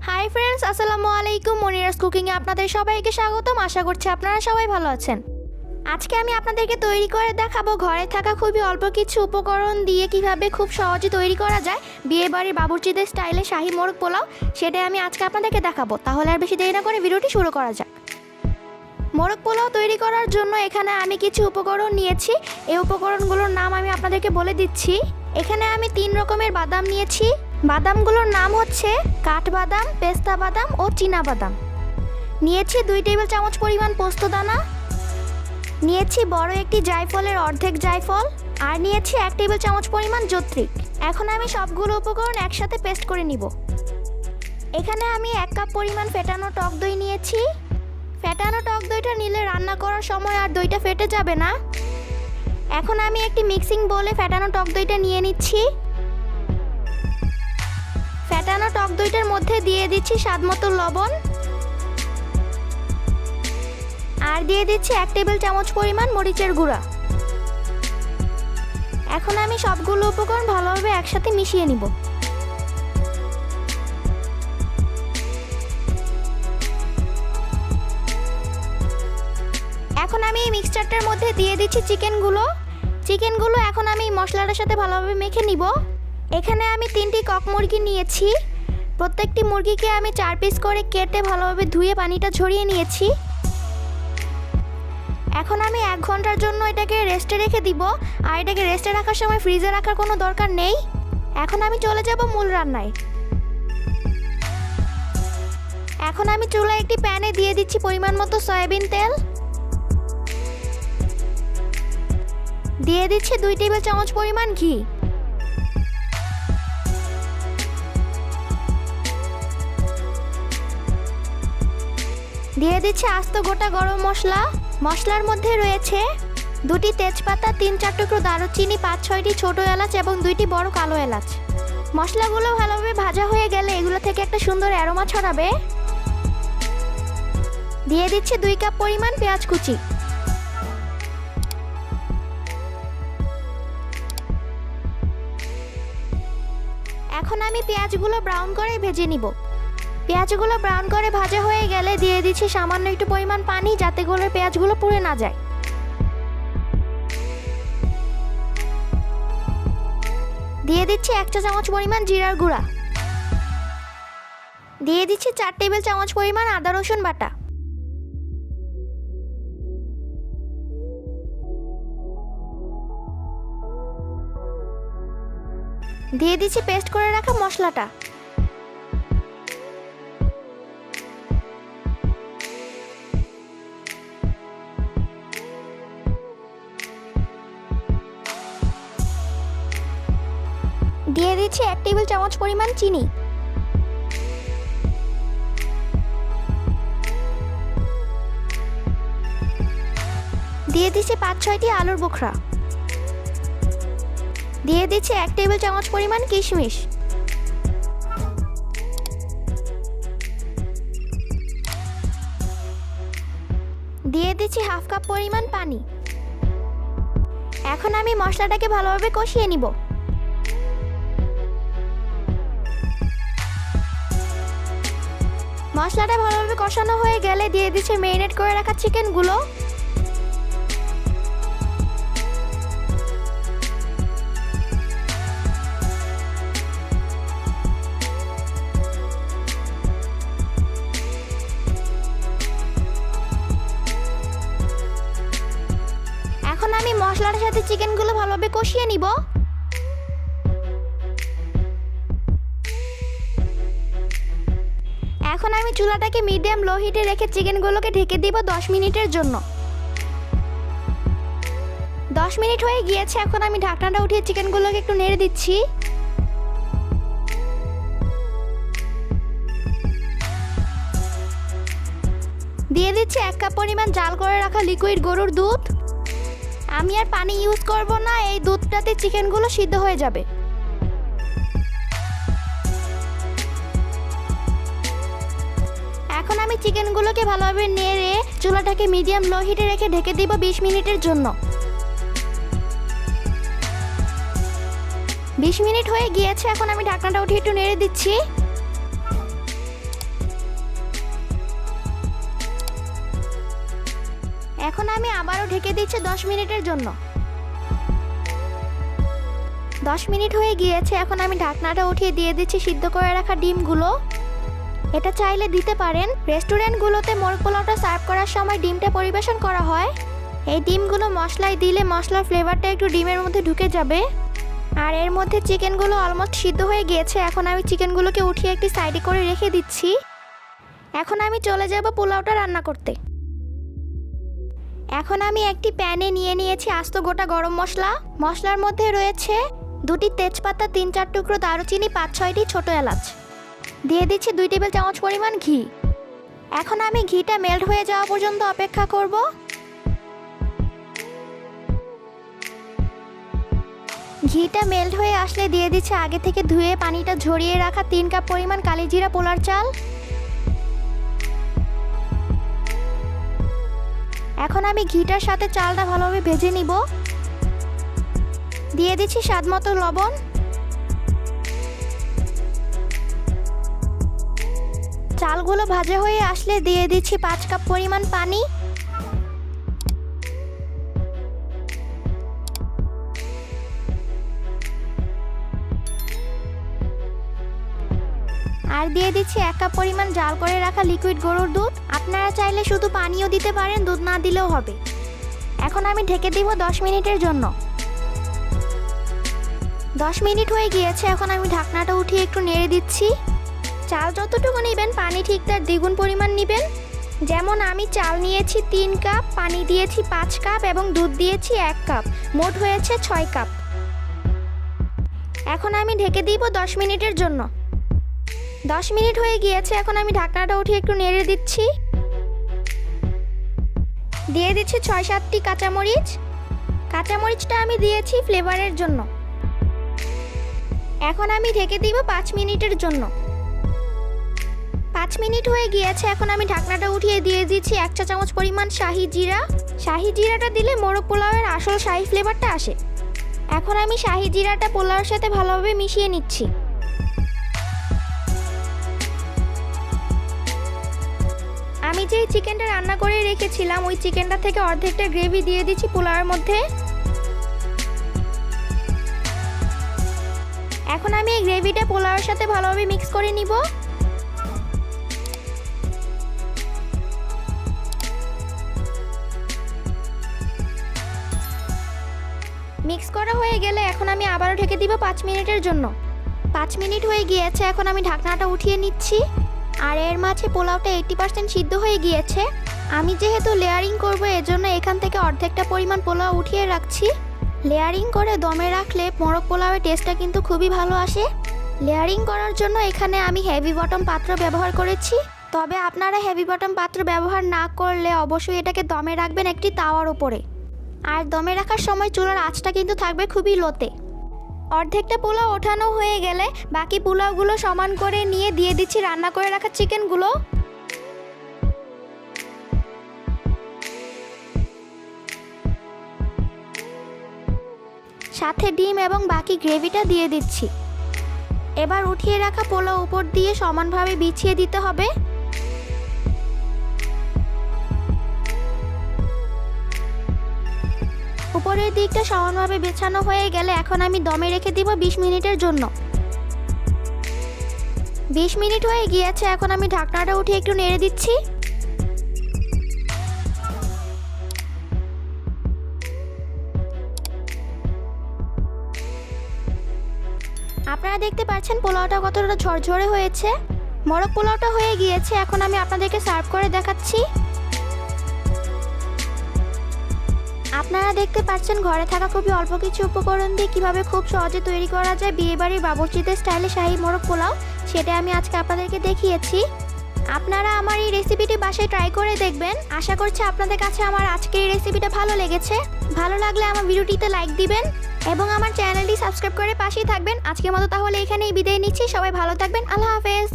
Hi friends, আসসালামু আলাইকুম। মনিরাস কুকিংয়ে আপনাদের সবাইকে স্বাগতম। আশা করছি আপনারা সবাই ভালো আছেন। আজকে আমি আপনাদেরকে তৈরি করে দেখাবো ঘরে থাকা খুবই অল্প কিছু উপকরণ দিয়ে কিভাবে খুব সহজে তৈরি করা যায় বিয়েবাড়ির বাবুর্চিদের স্টাইলে শাহি মোরগ পোলাও। সেটাই আমি আজকে আপনাদেরকে দেখাবো। তাহলে আর বেশি দেরি না করে ভিডিওটি শুরু করা যাক। মোরগ পোলাও তৈরি করার জন্য এখানে আমি কিছু উপকরণ নিয়েছি। এই উপকরণগুলোর নাম আমি আপনাদেরকে বলে দিচ্ছি। এখানে আমি 3 রকমের বাদাম নিয়েছি। বাদামগুলোর নাম হচ্ছে কাঠবাদাম, পেস্তা বাদাম ও চীনা বাদাম। নিয়েছি 2 টেবিল চামচ পরিমাণ পোস্তদানা, নিয়েছি বড় একটি জায়ফলের অর্ধেক জায়ফল, আর নিয়েছি 1 টেবিল চামচ পরিমাণ জত্রিক। এখন আমি সবগুলো উপকরণ একসাথে পেস্ট করে নিব। এখানে আমি 1 কাপ পরিমাণ ফেটানো টক দই নিয়েছি। ফেটানো টক দইটা নিলে রান্না করার সময় আর দইটা ফেটে যাবে না। এখন আমি একটি মিক্সিং বোলে ফেটানো টক দইটা নিয়ে নিচ্ছি। ফেটানো টক দইটার মধ্যে দিয়ে দিচ্ছি স্বাদমতো লবণ, আর দিয়ে দিচ্ছি 1 টেবিল চামচ পরিমাণ মরিচের গুঁড়া। এখন আমি সবগুলো উপকরণ ভালোভাবে একসাথে মিশিয়ে নিব। এখন আমি এই মিক্সচারটার মধ্যে দিয়ে দিচ্ছি চিকেনগুলো এখন আমি মশলাটার সাথে ভালোভাবে মেখে নিব। এখানে আমি 3টি কক মুরগি নিয়েছি। প্রত্যেকটি মুরগিকে আমি 4 পিস করে কেটে ভালোভাবে ধুয়ে পানিটা ঝরিয়ে নিয়েছি। এখন আমি 1 ঘন্টার জন্য এটাকে রেস্টে রেখে দিব। আর এটাকে রেস্টে রাখার সময় ফ্রিজে রাখার কোনো দরকার নেই। এখন আমি চলে যাব মূল রান্নায়। এখন আমি চুলায় একটি প্যানে দিয়ে দিচ্ছি পরিমাণ মতো সয়াবিন তেল, দিয়ে দিচ্ছি 2 টেবিল চামচ পরিমাণ ঘি, দিয়ে দিচ্ছি আস্ত গোটা গরম মশলা। মশলার মধ্যে রয়েছে 2টি তেজপাতা, 3-4 টুকরো দারুচিনি, 5-6টি ছোট এলাচ এবং 2টি বড় কালো এলাচ। মশলাগুলো ভালোভাবে ভাজা হয়ে গেলে এগুলো থেকে একটা সুন্দর অ্যারোমা ছড়াবে। দিয়ে দিচ্ছি 2 কাপ পরিমাণ পেঁয়াজ কুচি। এখন আমি পেঁয়াজগুলো ব্রাউন করে ভেজে নিব। পেঁয়াজগুলো ব্রাউন করে ভাজা হয়ে গেলে দিয়ে দিচ্ছি সামান্য একটু পরিমাণ পানি, যাতে করে পেঁয়াজগুলো পুড়ে না যায়। দিয়ে দিচ্ছি 1 চা চামচ পরিমাণ জিরার গুঁড়া, দিয়ে দিচ্ছি 4 টেবিল চামচ পরিমাণ আদা রসুন বাটা, দিয়ে দিচ্ছি পেস্ট করে রাখা মশলাটা। দিয়ে দিচ্ছি 1 টেবিল চামচ পরিমাণ চিনি, দিয়ে দিচ্ছি 5-6টি আলুর বোখরা, দিয়ে দিচ্ছি 1 টেবিল চামচ পরিমাণ কিশমিশ, দিয়ে দিচ্ছি 1/2 কাপ পরিমাণ পানি। এখন আমি মশলাটাকে ভালোভাবে কষিয়ে নিব। মশলাটা ভালোভাবে কষানো হয়ে গেলে দিয়ে দিচ্ছি ম্যারিনেট করে রাখা চিকেনগুলো। এখন আমি মশলার সাথে চিকেনগুলো ভালোভাবে কষিয়ে নিব। এখন আমি চুলাটাকে মিডিয়াম লো হিটে রেখে চিকেনগুলোকে ঢেকে দিব 10 মিনিটের জন্য। 10 মিনিট হয়ে গিয়েছে। এখন আমি ঢাকনাটা উঠিয়ে চিকেনগুলোকে একটু নেড়ে দিচ্ছি। দিয়ে দিচ্ছি 1 কাপ পরিমাণ জাল করে রাখা লিকুইড গরুর দুধ। আমি আর পানি ইউজ করব না, এই দুধটাতে চিকেনগুলো সিদ্ধ হয়ে যাবে। এখন আমি চিকেনগুলোকে ভালোভাবে নেড়ে চুলাটাকে মিডিয়াম লো হিটে রেখে ঢেকে দিব 20 মিনিটের জন্য। 20 মিনিট হয়ে গিয়েছে। এখন আমি ঢাকনাটা উঠিয়ে একটু নেড়ে দিচ্ছি। এখন আমি আবারও ঢেকে দিচ্ছি 10 মিনিটের জন্য। 10 মিনিট হয়ে গিয়েছে, এখন আমি ঢাকনাটা উঠিয়ে দিয়ে দিচ্ছি সিদ্ধ করে রাখা ডিমগুলো। এটা চাইলে দিতে পারেন। রেস্টুরেন্টগুলোতে মোরগ পোলাওটা সার্ভ করার সময় ডিমটা পরিবেশন করা হয়। এই ডিমগুলো মশলায় দিলে মশলার ফ্লেভারটা একটু ডিমের মধ্যে ঢুকে যাবে। আর এর মধ্যে চিকেনগুলো অলমোস্ট সিদ্ধ হয়ে গিয়েছে। এখন আমি চিকেনগুলোকে উঠিয়ে একটি সাইডে করে রেখে দিচ্ছি। এখন আমি চলে যাব পোলাওটা রান্না করতে। এখন আমি একটি প্যানে নিয়ে নিয়েছি আস্ত গোটা গরম মশলা। মশলার মধ্যে রয়েছে 2টি তেজপাতা, 3-4 টুকরো দারুচিনি, 5-6টি ছোট এলাচ। দিয়ে দিচ্ছি 2 টেবিল চামচ পরিমাণ ঘি। এখন আমি ঘিটা মেল্ট হয়ে যাওয়া পর্যন্ত অপেক্ষা করব। ঘিটা মেল্ট হয়ে আসলে দিয়ে দিচ্ছি আগে থেকে ধুয়ে পানিটা ঝরিয়ে রাখা 3 কাপ পরিমাণ কালিজিরা পোলার চাল। এখন আমি ঘিটার সাথে চালটা ভালোভাবে ভেজে নিব। দিয়ে দিচ্ছি স্বাদমতো লবণ। চালগুলো ভাজা হয়ে আসলে দিয়ে দিচ্ছি 5 কাপ পরিমাণ পানি। আর দিয়ে দিচ্ছি 1 কাপ পরিমাণ জাল করে রাখা লিকুইড গরুর দুধ। আপনারা চাইলে শুধু পানিও দিতে পারেন, দুধ না দিলেও হবে। এখন আমি ঢেকে দিব 10 মিনিটের জন্য। 10 মিনিট হয়ে গিয়েছে, এখন আমি ঢাকনাটা উঠিয়ে একটু নেড়ে দিচ্ছি। চাল যতটুকু নেবেন পানি ঠিক তার দ্বিগুণ পরিমাণ নেবেন। যেমন আমি চাল নিয়েছি 3 কাপ, পানি দিয়েছি 5 কাপ এবং দুধ দিয়েছি 1 কাপ, মোট হয়েছে 6 কাপ। এখন আমি ঢেকে দিব 10 মিনিটের জন্য। 10 মিনিট হয়ে গিয়েছে, এখন আমি ঢাকনাটা উঠিয়ে একটু নেড়ে দিচ্ছি। দিয়ে দিচ্ছি 6-7টি কাঁচামরিচ। কাঁচামরিচটা আমি দিয়েছি ফ্লেভারের জন্য। এখন আমি ঢেকে দিব 5 মিনিটের জন্য। 5 মিনিট হয়ে গিয়েছে, এখন আমি ঢাকনাটা উঠিয়ে দিয়ে দিচ্ছি 1 চা চামচ পরিমাণ শাহি জিরা। শাহি জিরাটা দিলে মোরগ পোলাওয়ের আসল শাহি ফ্লেভারটা আসে। এখন আমি শাহি জিরাটা পোলাওর সাথে ভালোভাবে মিশিয়ে নিচ্ছি। আমি যে চিকেনটা রান্না করে রেখেছিলাম ওই চিকেনটা থেকে অর্ধেকটা গ্রেভি দিয়ে দিচ্ছি পোলাওয়ের মধ্যে। এখন আমি এই গ্রেভিটা পোলাওয়ের সাথে ভালোভাবে মিক্স করে নিব। মিক্স করা হয়ে গেলে এখন আমি আবারও ঢেকে দিব 5 মিনিটের জন্য। 5 মিনিট হয়ে গিয়েছে, এখন আমি ঢাকনাটা উঠিয়ে নিচ্ছি। আর এর মাঝে পোলাওটা 80% সিদ্ধ হয়ে গিয়েছে। আমি যেহেতু লেয়ারিং করব এজন্য এখান থেকে অর্ধেকটা পরিমাণ পোলাও উঠিয়ে রাখছি। লেয়ারিং করে দমে রাখলে মোরগ পোলাওয়ের টেস্টটা কিন্তু খুবই ভালো আসে। লেয়ারিং করার জন্য এখানে আমি হেভি বটম পাত্র ব্যবহার করেছি। তবে আপনারা হেভি বটম পাত্র ব্যবহার না করলে অবশ্যই এটাকে দমে রাখবেন একটি তাওয়ার উপরে। আর দমে রাখার সময় চুলার আঁচটা কিন্তু থাকবে খুবই লোতে। অর্ধেকটা পোলাও ওঠানো হয়ে গেলে বাকি পোলাওগুলো সমান করে নিয়ে দিয়ে দিচ্ছি রান্না করে রাখা চিকেনগুলো। সাথে ডিম এবং বাকি গ্রেভিটা দিয়ে দিচ্ছি। এবার উঠিয়ে রাখা পোলাও উপর দিয়ে সমানভাবে বিছিয়ে দিতে হবে। উপরের দিকটা সমানভাবে বিছানো হয়ে গেলে এখন আমি দমে রেখে দিব 20 মিনিটের জন্য। 20 মিনিট হয়ে গিয়েছে, এখন আমি ঢাকনাটা উঠিয়ে একটু নেড়ে দিচ্ছি। আপনারা দেখতে পাচ্ছেন পোলাওটা কতটা ঝরঝরে হয়েছে। মোরগ পোলাওটা হয়ে গিয়েছে, এখন আমি আপনাদেরকে সার্ভ করে দেখাচ্ছি। আপনারা দেখতে পাচ্ছেন ঘরে থাকা খুবই অল্প কিছু উপকরণ দিয়ে কিভাবে খুব সহজে তৈরি করা যায় বিয়েবাড়ির বাবুর্চিদের স্টাইলে শাহী মোরগ পোলাও, সেটা আমি আজকে আপনাদেরকে দেখিয়েছি। আপনারা আমার এই রেসিপিটি বাসায় ট্রাই করে দেখবেন। আশা করছি আপনাদের কাছে আমার আজকের এই রেসিপিটা ভালো লেগেছে। ভালো লাগলে আমার ভিডিওটিতে লাইক দিবেন এবং আমার চ্যানেলটি সাবস্ক্রাইব করে পাশেই থাকবেন। আজকের মতো তাহলে এখানেই বিদায় নিচ্ছি। সবাই ভালো থাকবেন। আল্লাহ হাফেজ।